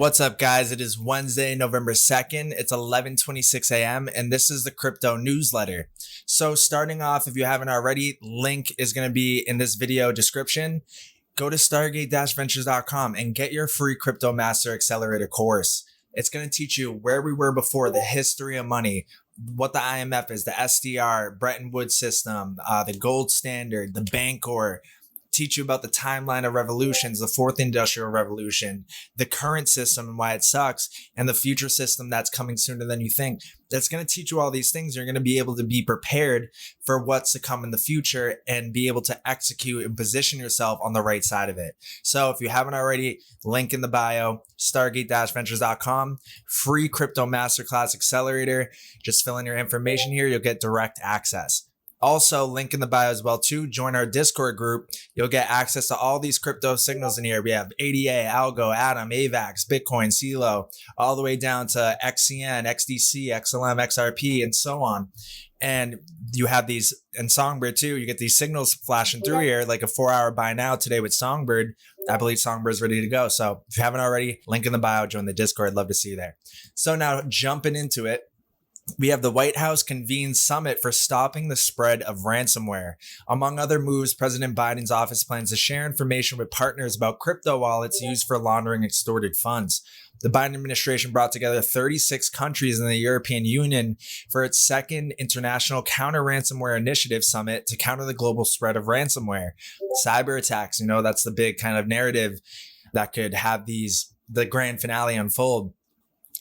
What's up, guys? It is Wednesday, November 2nd. It's 11:26 a.m. and this is the crypto newsletter. So starting off, if you haven't already, link is going to be in this video description. Go to stargate-ventures.com and get your free Crypto Master Accelerator course. It's going to teach you where we were before, the history of money, what the IMF is, the SDR, Bretton Woods system, the gold standard, the Bancor. Teach you about the timeline of revolutions, the fourth industrial revolution, the current system and why it sucks, and the future system that's coming sooner than you think. That's going to teach you all these things. You're going to be able to be prepared for what's to come in the future and be able to execute and position yourself on the right side of it. So if you haven't already, link in the bio, stargate-ventures.com, free crypto masterclass accelerator. Just fill in your information here. You'll get direct access. Also, link in the bio as well too. Join our Discord group. You'll get access to all these crypto signals in here. We have ADA, Algo, Atom, AVAX, Bitcoin, CeeLo, all the way down to XCN, XDC, XLM, XRP, and so on. And you have these in Songbird too. You get these signals flashing through here, like a 4-hour buy now today with Songbird. I believe Songbird's ready to go. So if you haven't already, link in the bio, join the Discord. Love to see you there. So now jumping into it. We have the White House convenes summit for stopping the spread of ransomware. Among other moves, President Biden's office plans to share information with partners about crypto wallets used for laundering extorted funds. The Biden administration brought together 36 countries in the European Union for its second International Counter-Ransomware Initiative Summit to counter the global spread of ransomware. Cyber attacks, that's the big kind of narrative that could have the grand finale unfold.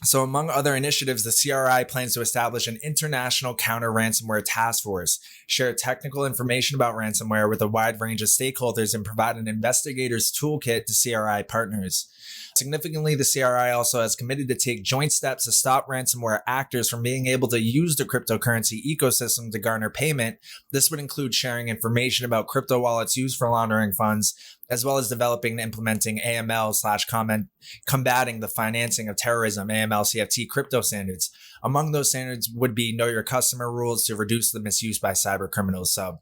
So among other initiatives, the CRI plans to establish an international counter-ransomware task force, share technical information about ransomware with a wide range of stakeholders, and provide an investigator's toolkit to CRI partners. Significantly, the CRI also has committed to take joint steps to stop ransomware actors from being able to use the cryptocurrency ecosystem to garner payment. This would include sharing information about crypto wallets used for laundering funds, as well as developing and implementing AML/combating the financing of terrorism, AML/CFT crypto standards. Among those standards would be know your customer rules to reduce the misuse by cyber criminals. So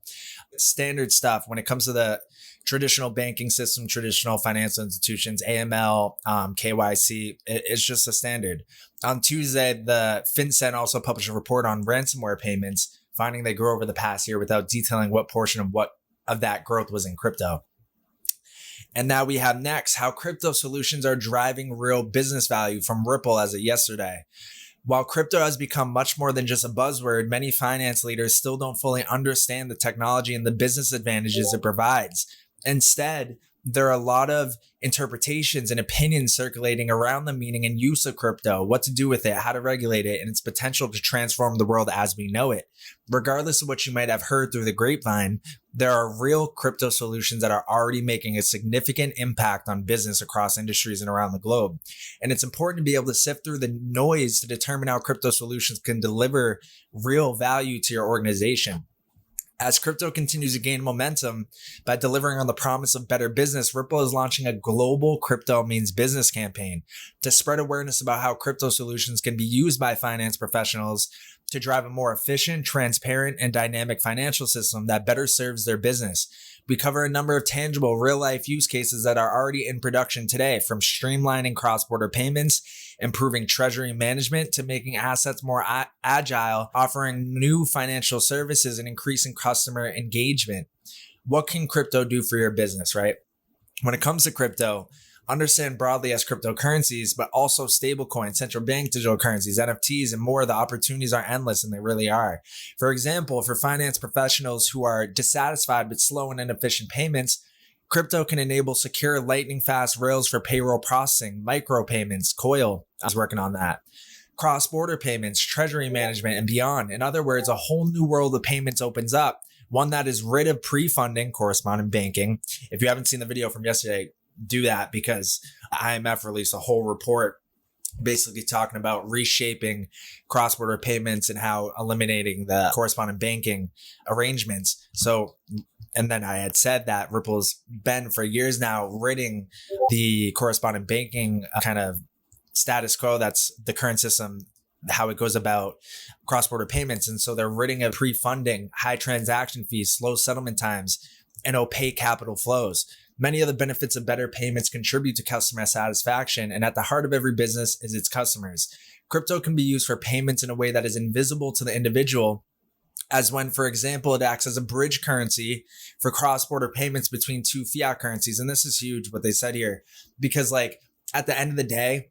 standard stuff when it comes to the traditional banking system, traditional financial institutions, AML, KYC, it's just a standard. On Tuesday, the FinCEN also published a report on ransomware payments, finding they grew over the past year without detailing what portion of that growth was in crypto. And now we have next how crypto solutions are driving real business value from Ripple as of yesterday. While crypto has become much more than just a buzzword, many finance leaders still don't fully understand the technology and the business advantages it provides. Instead, there are a lot of interpretations and opinions circulating around the meaning and use of crypto, what to do with it, how to regulate it, and its potential to transform the world as we know it. Regardless of what you might have heard through the grapevine, there are real crypto solutions that are already making a significant impact on business across industries and around the globe. And it's important to be able to sift through the noise to determine how crypto solutions can deliver real value to your organization. As crypto continues to gain momentum by delivering on the promise of better business, Ripple is launching a global crypto means business campaign to spread awareness about how crypto solutions can be used by finance professionals to drive a more efficient, transparent, and dynamic financial system that better serves their business. We cover a number of tangible, real-life use cases that are already in production today, from streamlining cross-border payments, improving treasury management, to making assets more agile, offering new financial services, and increasing customer engagement. What can crypto do for your business, right? When it comes to crypto, understand broadly as cryptocurrencies, but also stablecoins, central bank digital currencies, NFTs, and more. The opportunities are endless, and they really are. For example, for finance professionals who are dissatisfied with slow and inefficient payments, crypto can enable secure lightning-fast rails for payroll processing, micropayments, Coil is working on that, cross-border payments, treasury management, and beyond. In other words, a whole new world of payments opens up, one that is rid of pre-funding correspondent banking. If you haven't seen the video from yesterday, do that, because IMF released a whole report basically talking about reshaping cross-border payments and how eliminating the correspondent banking arrangements. So, and then I had said that Ripple's been for years now ridding the correspondent banking kind of status quo. That's the current system, how it goes about cross-border payments. And so they're ridding of pre-funding, high transaction fees, slow settlement times, and opaque capital flows. Many of the benefits of better payments contribute to customer satisfaction, and at the heart of every business is its customers. Crypto can be used for payments in a way that is invisible to the individual, as when, for example, it acts as a bridge currency for cross-border payments between two fiat currencies. And this is huge what they said here, because like at the end of the day,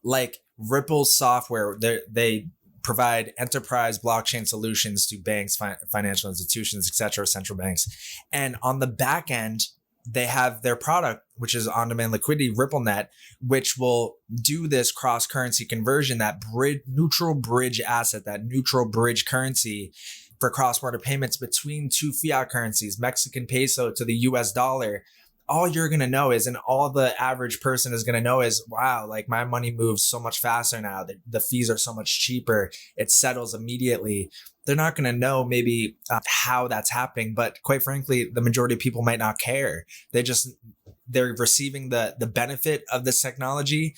like Ripple's software, they provide enterprise blockchain solutions to banks, financial institutions, etc., central banks. And on the back end, they have their product, which is on-demand liquidity, RippleNet, which will do this cross-currency conversion, that neutral bridge asset, that neutral bridge currency for cross-border payments between two fiat currencies, Mexican peso to the US dollar. All you're going to know is, and all the average person is going to know is, wow, like my money moves so much faster now. The fees are so much cheaper. It settles immediately. They're not going to know maybe how that's happening, but quite frankly, the majority of people might not care. They're receiving the benefit of this technology,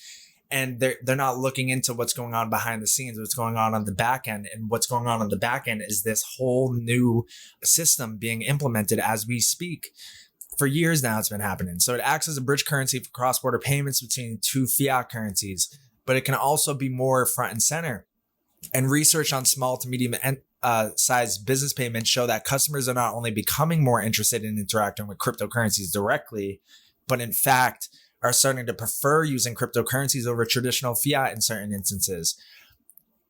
and they're not looking into what's going on behind the scenes, what's going on the back end. And what's going on the back end is this whole new system being implemented as we speak. For years now, it's been happening. So it acts as a bridge currency for cross-border payments between two fiat currencies, but it can also be more front and center. And research on small to medium sized business payments show that customers are not only becoming more interested in interacting with cryptocurrencies directly, but in fact are starting to prefer using cryptocurrencies over traditional fiat in certain instances.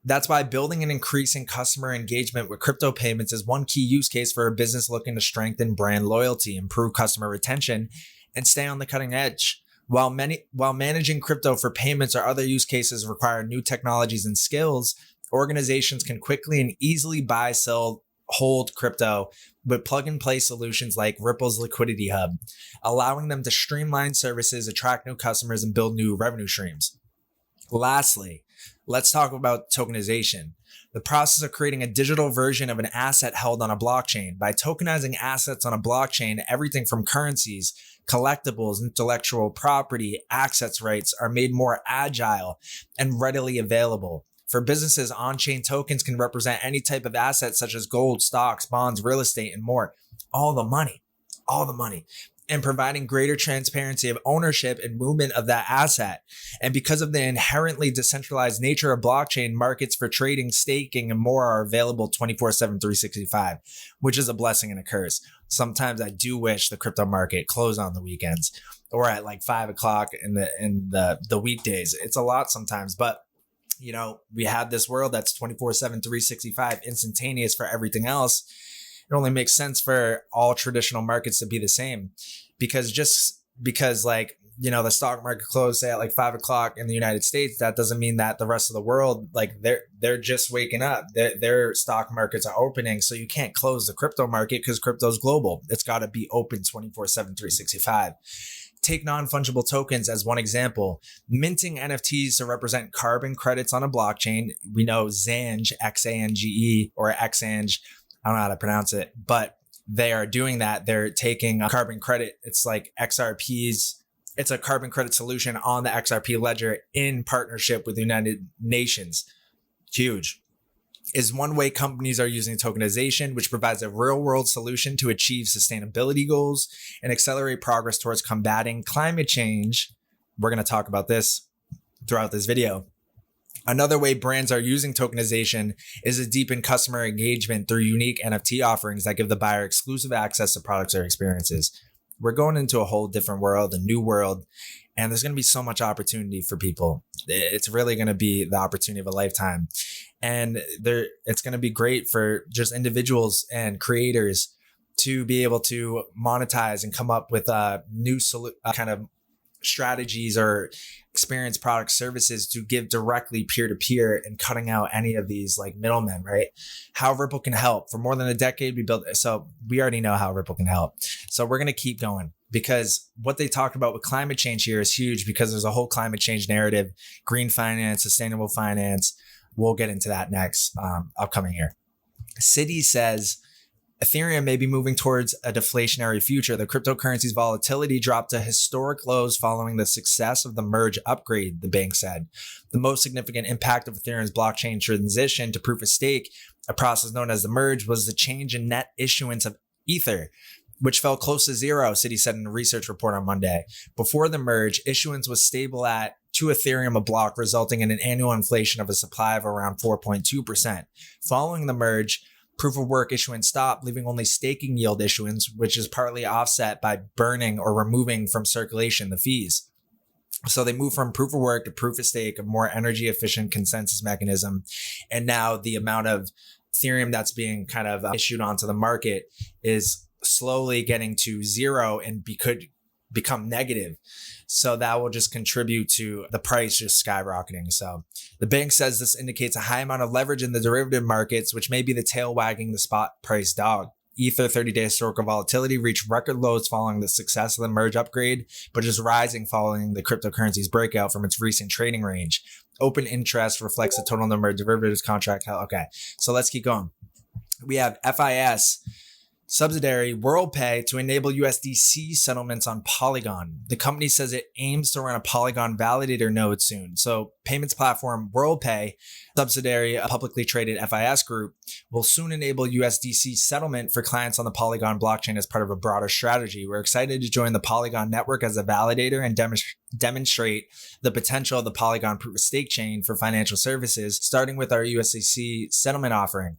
That's why building and increasing customer engagement with crypto payments is one key use case for a business looking to strengthen brand loyalty, improve customer retention, and stay on the cutting edge. While managing crypto for payments or other use cases require new technologies and skills, organizations can quickly and easily buy, sell, hold crypto with plug-and-play solutions like Ripple's Liquidity Hub, allowing them to streamline services, attract new customers, and build new revenue streams. Lastly, let's talk about tokenization, the process of creating a digital version of an asset held on a blockchain. By tokenizing assets on a blockchain, everything from currencies, collectibles, intellectual property, access rights are made more agile and readily available. For businesses, on-chain tokens can represent any type of asset such as gold, stocks, bonds, real estate, and more. All the money. And providing greater transparency of ownership and movement of that asset. And because of the inherently decentralized nature of blockchain, markets for trading, staking, and more are available 24/7, 365, which is a blessing and a curse. Sometimes I do wish the crypto market closed on the weekends or at like 5 o'clock in the weekdays. It's a lot sometimes, but you know, we have this world that's 24/7, 365, instantaneous for everything else. It only makes sense for all traditional markets to be the same, because like, you know, the stock market closed say at like 5 o'clock in the United States, that doesn't mean that the rest of the world, like they're just waking up. Their stock markets are opening. So you can't close the crypto market because crypto's global. It's got to be open 24/7, 365. Take non-fungible tokens as one example. Minting NFTs to represent carbon credits on a blockchain. We know Zange, Xange, or Xange, I don't know how to pronounce it, but they are doing that. They're taking a carbon credit. It's like XRPs. It's a carbon credit solution on the XRP ledger in partnership with the United Nations. Huge. Is one way companies are using tokenization, which provides a real-world solution to achieve sustainability goals and accelerate progress towards combating climate change. We're going to talk about this throughout this video. Another way brands are using tokenization is to deepen customer engagement through unique NFT offerings that give the buyer exclusive access to products or experiences. We're going into a whole different world, a new world, and there's going to be so much opportunity for people. It's really going to be the opportunity of a lifetime. And it's going to be great for just individuals and creators to be able to monetize and come up with new kind of strategies or experience product services to give directly peer-to-peer and cutting out any of these like middlemen, right? How Ripple can help. For more than a decade, we already know how Ripple can help. So we're going to keep going, because what they talked about with climate change here is huge, because there's a whole climate change narrative, green finance, sustainable finance. We'll get into that next upcoming here. Citi says Ethereum may be moving towards a deflationary future. The cryptocurrency's volatility dropped to historic lows following the success of the merge upgrade, the bank said. The most significant impact of Ethereum's blockchain transition to proof of stake, a process known as the merge, was the change in net issuance of Ether. which fell close to zero, Citi said in a research report on Monday. Before the merge, issuance was stable at 2 Ethereum a block, resulting in an annual inflation of a supply of around 4.2%. Following the merge, proof of work issuance stopped, leaving only staking yield issuance, which is partly offset by burning or removing from circulation the fees. So they moved from proof of work to proof of stake, a more energy efficient consensus mechanism. And now the amount of Ethereum that's being kind of issued onto the market is slowly getting to zero and could become negative. So that will just contribute to the price just skyrocketing. So the bank says this indicates a high amount of leverage in the derivative markets, which may be the tail wagging the spot price dog. Ether 30-day historical volatility reached record lows following the success of the merge upgrade, but is rising following the cryptocurrency's breakout from its recent trading range. Open interest reflects the total number of derivatives contract held. Okay, so let's keep going. We have FIS subsidiary WorldPay to enable USDC settlements on Polygon. The company says it aims to run a Polygon validator node soon. So payments platform WorldPay, subsidiary a publicly traded FIS group, will soon enable USDC settlement for clients on the Polygon blockchain as part of a broader strategy. We're excited to join the Polygon network as a validator and demonstrate the potential of the Polygon proof of stake chain for financial services, starting with our USDC settlement offering.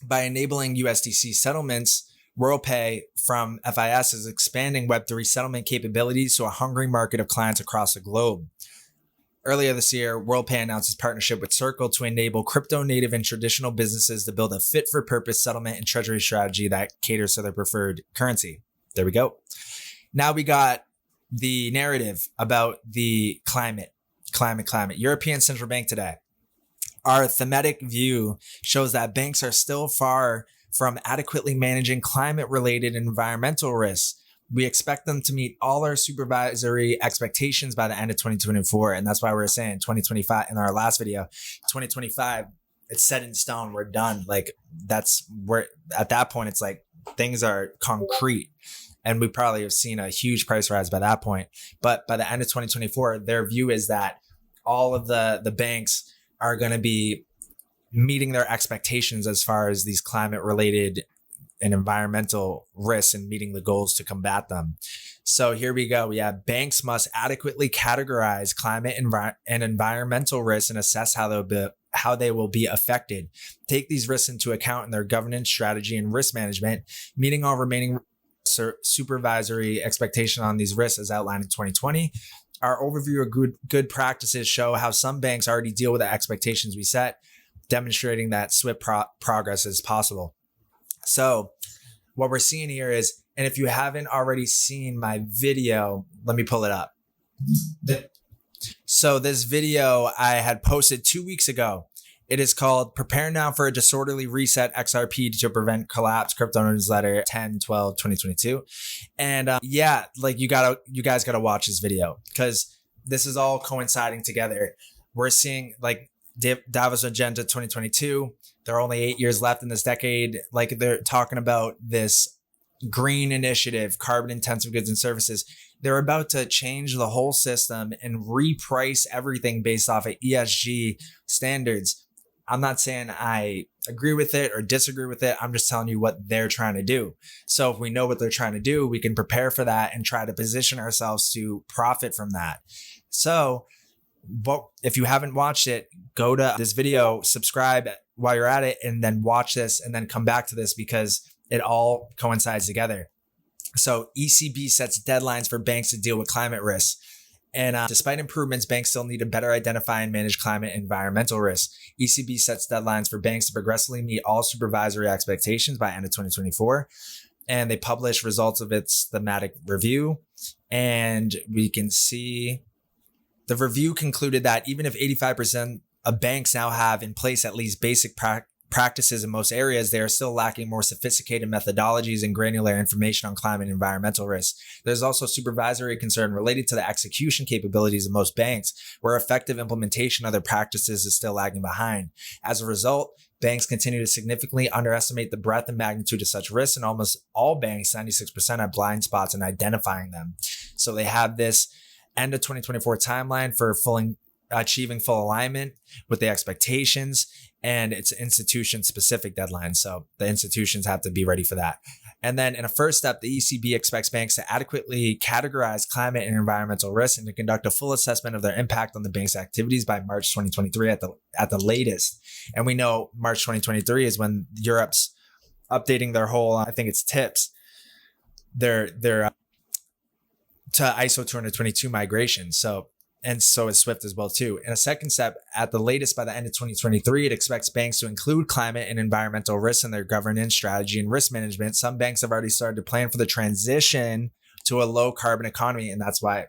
By enabling USDC settlements, WorldPay from FIS is expanding Web3 settlement capabilities to a hungry market of clients across the globe. Earlier this year, WorldPay announced its partnership with Circle to enable crypto-native and traditional businesses to build a fit-for-purpose settlement and treasury strategy that caters to their preferred currency. There we go. Now we got the narrative about the climate. European Central Bank today. Our thematic view shows that banks are still far from adequately managing climate-related environmental risks. We expect them to meet all our supervisory expectations by the end of 2024. And that's why we're saying 2025 in our last video, 2025, it's set in stone. We're done. Like that's where at that point, it's like things are concrete. And we probably have seen a huge price rise by that point. But by the end of 2024, their view is that all of the banks are going to be meeting their expectations as far as these climate related and environmental risks and meeting the goals to combat them. So here we go. We have banks must adequately categorize climate and environmental risks and assess how they will be affected. Take these risks into account in their governance strategy and risk management, meeting all remaining supervisory expectation on these risks as outlined in 2020. Our overview of good practices show how some banks already deal with the expectations we set, demonstrating that swift progress is possible. So what we're seeing here is, and if you haven't already seen my video, let me pull it up. So this video I had posted 2 weeks ago. It is called Prepare Now for a Disorderly Reset XRP to Prevent Collapse, crypto newsletter 10/12/2022. And like you guys gotta watch this video because this is all coinciding together. We're seeing like Davos Agenda 2022. There are only 8 years left in this decade. Like they're talking about this green initiative, carbon intensive goods and services. They're about to change the whole system and reprice everything based off of ESG standards. I'm not saying I agree with it or disagree with it. I'm just telling you what they're trying to do. So if we know what they're trying to do, we can prepare for that and try to position ourselves to profit from that. So if you haven't watched it, go to this video, subscribe while you're at it, and then watch this and then come back to this because it all coincides together. So ECB sets deadlines for banks to deal with climate risks. And despite improvements, banks still need to better identify and manage climate and environmental risks. ECB sets deadlines for banks to progressively meet all supervisory expectations by end of 2024. And they publish results of its thematic review. And we can see the review concluded that even if 85% of banks now have in place at least basic practices in most areas, they are still lacking more sophisticated methodologies and granular information on climate and environmental risks. There's also supervisory concern related to the execution capabilities of most banks, where effective implementation of their practices is still lagging behind. As a result, banks continue to significantly underestimate the breadth and magnitude of such risks, and almost all banks, 96%, have blind spots in identifying them. So they have this end of 2024 timeline for achieving full alignment with the expectations, and it's institution specific deadlines. So the institutions have to be ready for that. And then in a first step, the ECB expects banks to adequately categorize climate and environmental risks and to conduct a full assessment of their impact on the bank's activities by March 2023 at the latest. And we know March 2023 is when Europe's updating their whole, I think it's TIPS, their to ISO 222 migration. So is SWIFT as well too. In a second step, at the latest by the end of 2023, it expects banks to include climate and environmental risks in their governance, strategy, and risk management. Some banks have already started to plan for the transition to a low carbon economy. And that's why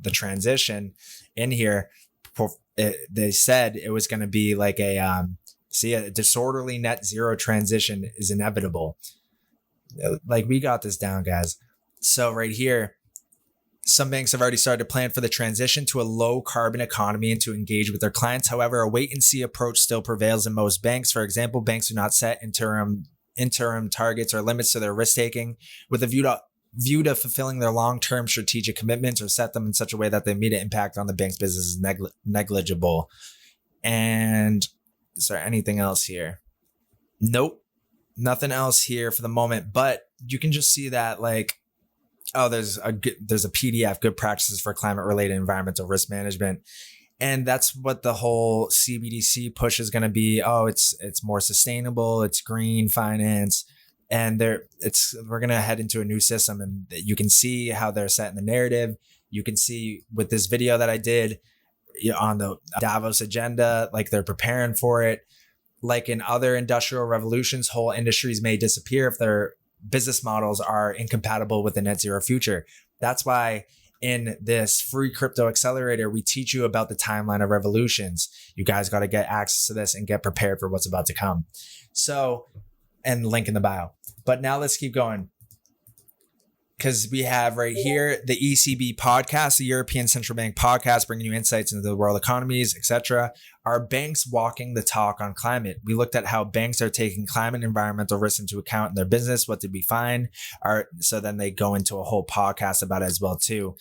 the transition in here, they said it was going to be like a disorderly net zero transition is inevitable. Like, we got this down, guys. So right here, some banks have already started to plan for the transition to a low carbon economy and to engage with their clients. However, a wait and see approach still prevails in most banks. For example, banks do not set interim targets or limits to their risk taking with a view to fulfilling their long-term strategic commitments, or set them in such a way that the immediate impact on the bank's business is negligible. And is there anything else here? Nope. Nothing else here for the moment, but you can just see that, like, oh, there's a PDF, good practices for climate related environmental risk management. And that's what the whole CBDC push is going to be. Oh, it's more sustainable. It's green finance. And we're going to head into a new system, and you can see how they're setting the narrative. You can see with this video that I did on the Davos agenda, like, they're preparing for it. Like in other industrial revolutions, whole industries may disappear if their business models are incompatible with the net zero future. That's why in this free crypto accelerator, we teach you about the timeline of revolutions. You guys got to get access to this and get prepared for what's about to come. So, and link in the bio. But now let's keep going, because we have right here the ECB podcast, the European Central Bank podcast, bringing you insights into the world economies, etc. Are banks walking the talk on climate? We looked at how banks are taking climate and environmental risks into account in their business. What did we find? So then they go into a whole podcast about it as well too.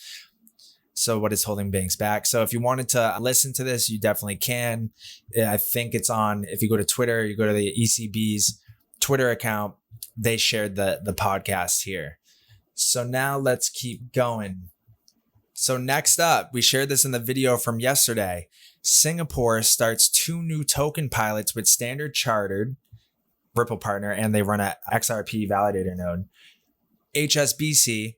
So what is holding banks back? So if you wanted to listen to this, you definitely can. I think it's on, if you go to Twitter, you go to the ECB's Twitter account, they shared the podcast here. So now let's keep going. So next up, we shared this in the video from yesterday. Singapore starts 2 new token pilots with Standard Chartered, Ripple partner, and they run an XRP validator node. HSBC,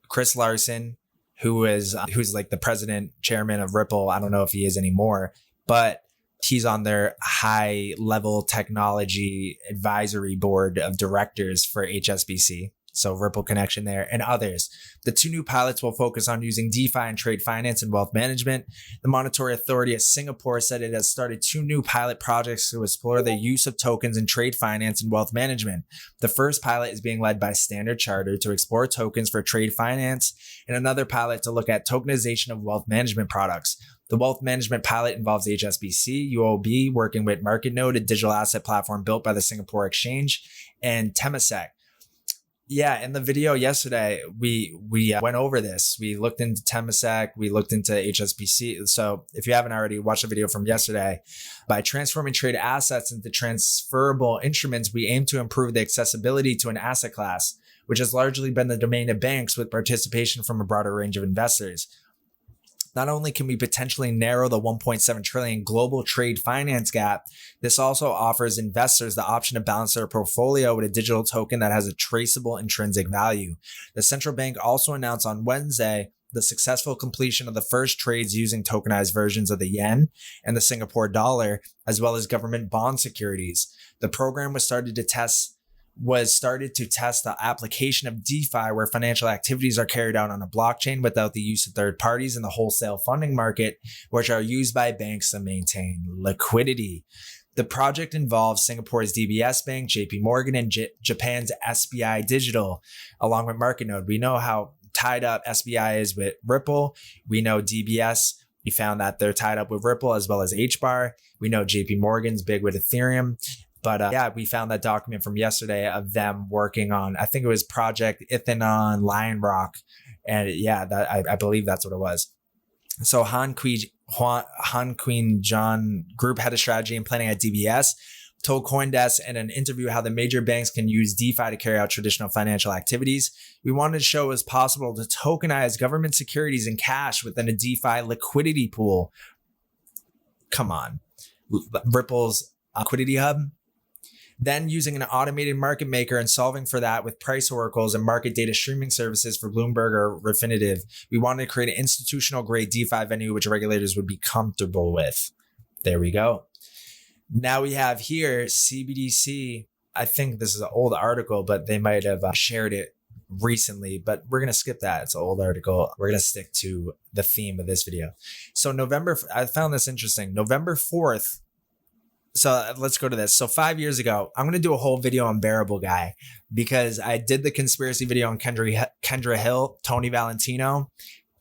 Chris Larsen, who's like the president, chairman of Ripple. I don't know if he is anymore, but he's on their high level technology advisory board of directors for HSBC. So Ripple connection there, and others. The 2 new pilots will focus on using DeFi and trade finance and wealth management. The Monetary Authority of Singapore said it has started 2 new pilot projects to explore the use of tokens in trade finance and wealth management. The first pilot is being led by Standard Chartered to explore tokens for trade finance, and another pilot to look at tokenization of wealth management products. The wealth management pilot involves HSBC, UOB working with MarketNode, a digital asset platform built by the Singapore Exchange, and Temasek. Yeah, in the video yesterday, we went over this. We looked into Temasek, we looked into HSBC. So if you haven't already watched the video from yesterday, by transforming trade assets into transferable instruments, we aim to improve the accessibility to an asset class, which has largely been the domain of banks with participation from a broader range of investors. Not only can we potentially narrow the 1.7 trillion global trade finance gap, this also offers investors the option to balance their portfolio with a digital token that has a traceable intrinsic value. The central bank also announced on Wednesday the successful completion of the first trades using tokenized versions of the yen and the Singapore dollar, as well as government bond securities. The program was started to test the application of DeFi, where financial activities are carried out on a blockchain without the use of third parties in the wholesale funding market, which are used by banks to maintain liquidity. The project involves Singapore's DBS Bank, JP Morgan, and Japan's SBI Digital, along with MarketNode. We know how tied up SBI is with Ripple. We know DBS, we found that they're tied up with Ripple as well as HBAR. We know JP Morgan's big with Ethereum. But we found that document from yesterday of them working on, I think it was Project Ithenon Lion Rock. And I believe that's what it was. So Han Queen John, Group Head of Strategy and Planning at DBS, told CoinDesk in an interview how the major banks can use DeFi to carry out traditional financial activities. We wanted to show it was possible to tokenize government securities and cash within a DeFi liquidity pool. Come on. Ripple's liquidity hub. Then using an automated market maker and solving for that with price oracles and market data streaming services for Bloomberg or Refinitiv. We wanted to create an institutional grade DeFi venue which regulators would be comfortable with. There we go. Now we have here CBDC. I think this is an old article, but they might have shared it recently, but we're going to skip that. It's an old article. We're going to stick to the theme of this video. So I found this interesting. November 4th. So let's go to this. So 5 years ago, I'm going to do a whole video on Bearable Guy because I did the conspiracy video on Kendra Hill, Tony Valentino,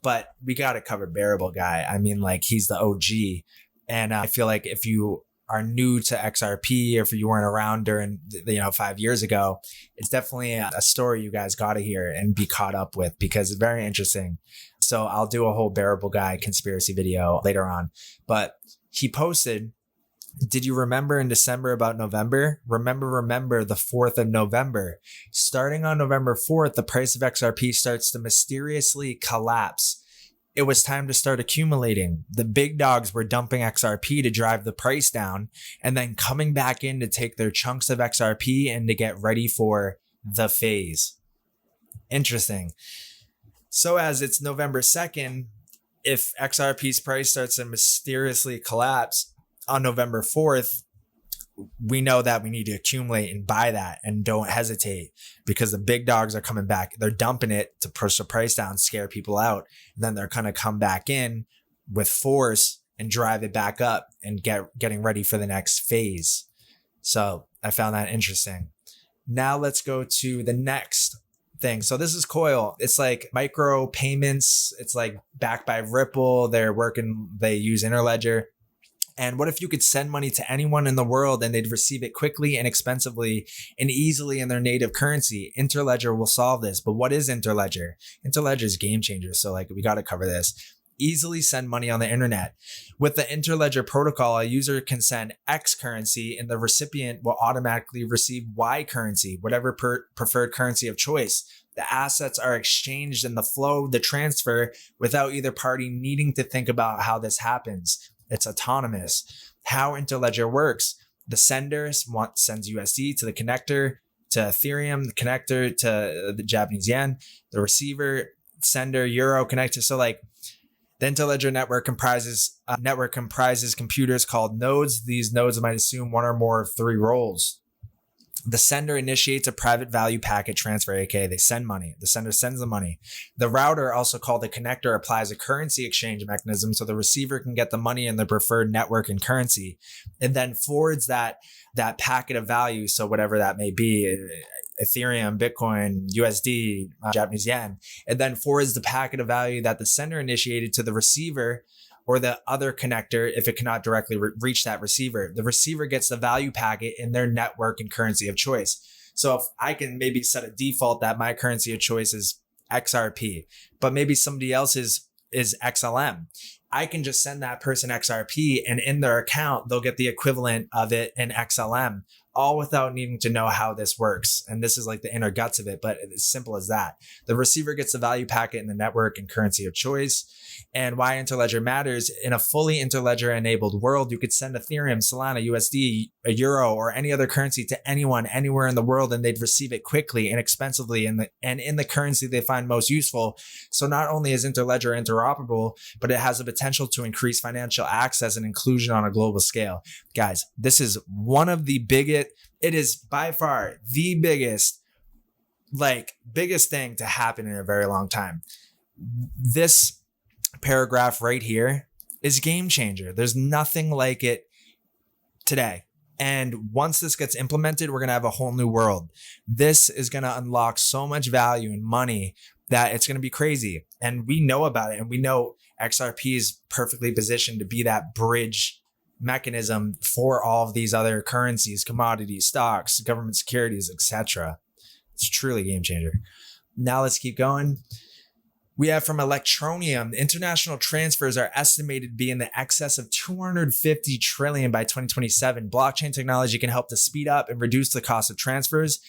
but we got to cover Bearable Guy. I mean, like he's the OG. And I feel like if you are new to XRP, or if you weren't around during 5 years ago, it's definitely a story you guys got to hear and be caught up with because it's very interesting. So I'll do a whole Bearable Guy conspiracy video later on. But he posted, did you remember in December about November? Remember the 4th of November. Starting on November 4th, the price of XRP starts to mysteriously collapse. It was time to start accumulating. The big dogs were dumping XRP to drive the price down and then coming back in to take their chunks of XRP and to get ready for the phase. Interesting. So as it's November 2nd, if XRP's price starts to mysteriously collapse on November 4th, we know that we need to accumulate and buy that and don't hesitate because the big dogs are coming back. They're dumping it to push the price down, scare people out. And then they're going to come back in with force and drive it back up and getting ready for the next phase. So I found that interesting. Now let's go to the next thing. So this is Coil. It's like micro payments. It's like backed by Ripple. They use Interledger. And what if you could send money to anyone in the world and they'd receive it quickly, inexpensively, and easily in their native currency? Interledger will solve this. But what is Interledger? Interledger is game changer. So we got to cover this. Easily send money on the internet. With the Interledger protocol, a user can send X currency and the recipient will automatically receive Y currency, whatever preferred currency of choice. The assets are exchanged in the flow of the transfer without either party needing to think about how this happens. It's autonomous. How Interledger works. The sender sends USD to the connector, to Ethereum, the connector to the Japanese yen, the receiver, sender, euro connector. So the Interledger network comprises computers called nodes. These nodes might assume one or more of three roles. The sender initiates a private value packet transfer, aka they send money. The sender sends the money. The router, also called the connector, applies a currency exchange mechanism so the receiver can get the money in the preferred network and currency, and then forwards that packet of value, so whatever that may be, Ethereum, Bitcoin, USD, Japanese yen, and then forwards the packet of value that the sender initiated to the receiver or the other connector if it cannot directly reach that receiver. The receiver gets the value packet in their network and currency of choice. So if I can maybe set a default that my currency of choice is XRP, but maybe somebody else's is XLM, I can just send that person XRP and in their account, they'll get the equivalent of it in XLM, all without needing to know how this works. And this is the inner guts of it, but it's simple as that. The receiver gets the value packet in the network and currency of choice. And why Interledger matters: in a fully Interledger enabled world, you could send Ethereum, Solana, USD, a euro, or any other currency to anyone, anywhere in the world, and they'd receive it quickly, inexpensively, and in the currency they find most useful. So not only is Interledger interoperable, but it has the potential to increase financial access and inclusion on a global scale. Guys, this is one of the biggest, it is by far the biggest thing to happen in a very long time. This paragraph right here is game changer. There's nothing like it today. And once this gets implemented, we're going to have a whole new world. This is going to unlock so much value and money that it's going to be crazy. And we know about it. And we know XRP is perfectly positioned to be that bridge mechanism for all of these other currencies, commodities, stocks, government securities, etc. It's truly a game changer. Now let's keep going. We have from Electronium, international transfers are estimated to be in the excess of 250 trillion by 2027. Blockchain technology can help to speed up and reduce the cost of transfers.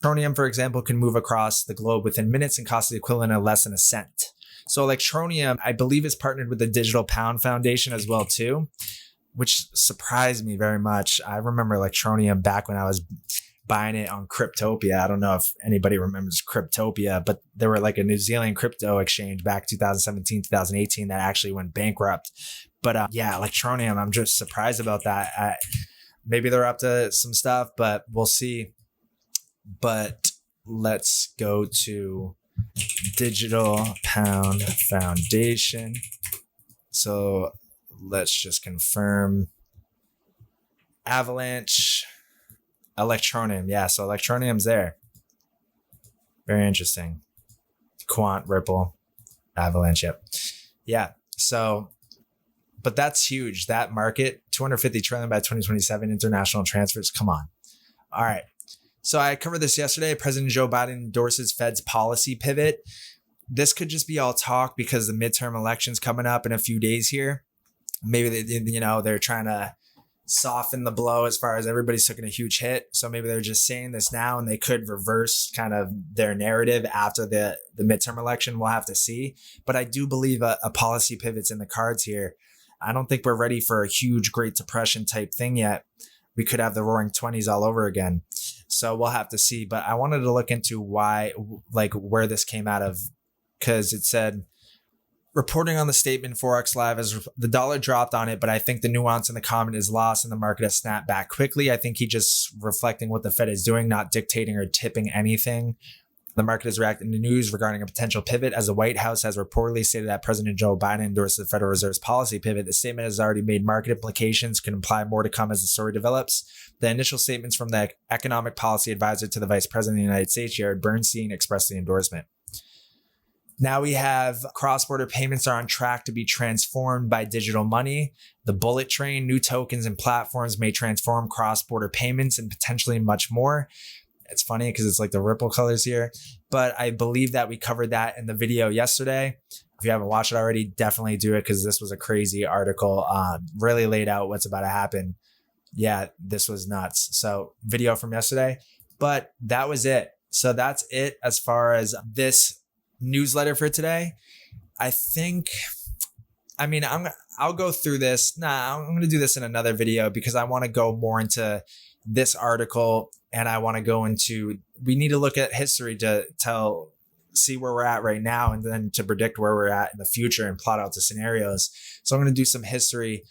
Electronium, for example, can move across the globe within minutes and cost the equivalent of less than a cent. So Electronium, I believe, is partnered with the Digital Pound Foundation as well too, which surprised me very much. I remember Electronium back when I was buying it on Cryptopia. I don't know if anybody remembers Cryptopia, but there were like a New Zealand crypto exchange back 2017, 2018 that actually went bankrupt. But yeah, Electronium, I'm just surprised about that. Maybe they're up to some stuff, but we'll see. But let's go to Digital Pound Foundation. So let's just confirm Avalanche, Electronium. Yeah, so Electronium's there. Very interesting. Quant, Ripple, Avalanche. Yep. Yeah. So, but that's huge. That market, 250 trillion by 2027, international transfers. Come on. All right. So I covered this yesterday. President Joe Biden endorses Fed's policy pivot. This could just be all talk because the midterm election's coming up in a few days here. Maybe they're trying to soften the blow as far as everybody's taking a huge hit. So maybe they're just saying this now and they could reverse kind of their narrative after the midterm election. We'll have to see. But I do believe a policy pivot's in the cards here. I don't think we're ready for a huge Great Depression type thing yet. We could have the roaring 20s all over again. So we'll have to see. But I wanted to look into where this came out of, because it said, reporting on the statement, Forex Live, as the dollar dropped on it, but I think the nuance in the comment is lost and the market has snapped back quickly. I think he just reflecting what the Fed is doing, not dictating or tipping anything. The market is reacting to news regarding a potential pivot, as the White House has reportedly stated that President Joe Biden endorsed the Federal Reserve's policy pivot. The statement has already made market implications, could imply more to come as the story develops. The initial statements from the economic policy advisor to the Vice President of the United States, Jared Bernstein, expressed the endorsement. Now we have cross-border payments are on track to be transformed by digital money. The bullet train, new tokens and platforms may transform cross-border payments and potentially much more. It's funny because it's like the Ripple colors here, but I believe that we covered that in the video yesterday. If you haven't watched it already, definitely do it because this was a crazy article. Really laid out what's about to happen. Yeah, this was nuts. So video from yesterday, but that was it. So that's it as far as this newsletter for today. I'll go through this. I'm going to do this in another video because I want to go more into this article and I want to go into, we need to look at history to see where we're at right now and then to predict where we're at in the future and plot out the scenarios. So I'm going to do some history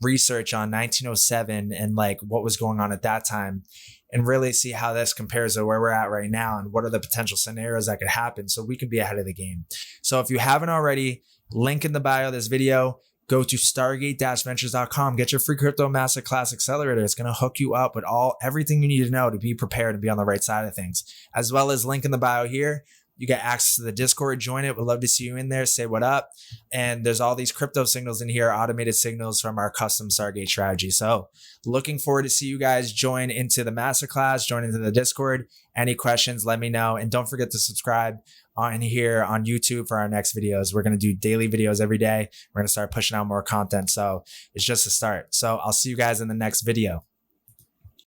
research on 1907 and like what was going on at that time and really see how this compares to where we're at right now and what are the potential scenarios that could happen so we can be ahead of the game. So if you haven't already, link in the bio of this video, go to stargate-ventures.com, get your free crypto masterclass accelerator. It's going to hook you up with everything you need to know to be prepared and be on the right side of things, as well as link in the bio here. You get access to the Discord, join it. We'd love to see you in there. Say what up. And there's all these crypto signals in here, automated signals from our custom Stargate strategy. So looking forward to see you guys join into the masterclass, join into the Discord. Any questions, let me know. And don't forget to subscribe on here on YouTube for our next videos. We're going to do daily videos every day. We're going to start pushing out more content. So it's just a start. So I'll see you guys in the next video.